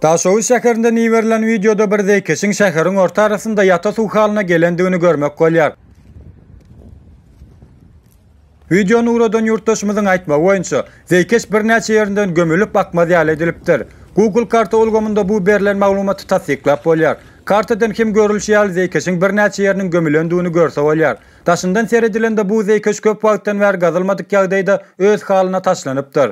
Daşoğuz şäherinde niwerilen videoda bir zeýkeşiň şäheriň orta arasynda ýata suw halyna gelendigini görmek bolýar. Videonu uradan yurttaşymyzyň aýtmagy boýunça, zeýkeş bir näçe ýerinden gömülip bakmady ýaly edilipdir. Google karta ulgamynda bu berilen maglumaty tasdiklap bolýar. Kartadan kim görülýär zeýkeşiň bir näçe ýeriniň gömülendigini görse bolýar. Daşyndan seredilende bu zeýkeş köp wagtdan bäri gazylmadyk ýagdaýda öz halyna taşlanypdyr.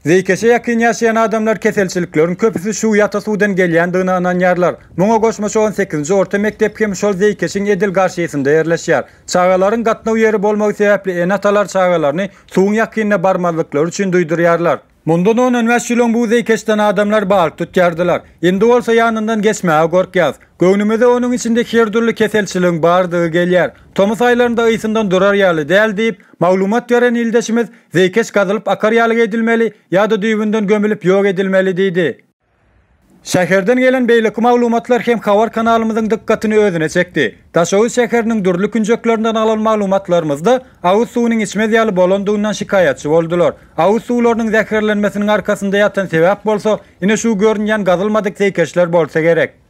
Zeýkeşe ýakyn ýaşaýan adamlar keselçiliklerin köpüsi şu ýata suwdan gelýändigini ananýarlar. Muňa goşmaşy 18-nji orta mekdep hem şol zeýkeşiň edil garşysynda ýerleşýär. Çagalaryň gatnaw ýeri bolmagy sebäpli enatalar çagalaryny suwun ýakynyna barmalyklary üçin duýdurýarlar. Mundan 15 ýyl bu zeýkeşden adamlar balyk tutýardylar. Endi bolsa ýanyndan geçmäge gorkýas. Göwnümizde onuň içinde her türlü keselçiligiň bardygy gelýär. Tomuz aýlarynda ýysyndan durar ýaly däl diýip maglumat beren ildeşimiz zeýkeş gazylyp akar ýaly edilmeli ýa-da düýbünden gömülip ýok edilmeli diýdi. Şäherden gelen beýleki maglumatlar hem habar kanalymyzyň dikkatyny özüne çekdi. Daşoğuz şäheriniň durly künjeklerinden alan maglumatlarymyzda awuz suwunyň içmez ýaly bolandygyndan şikayatçy boldular. Awuz suwlarynyň zäherlenmesiniň arkasynda ýatan sebäp bolsa, ine şu görünýän gazylmadyk zeýkeşler bolsa gerek.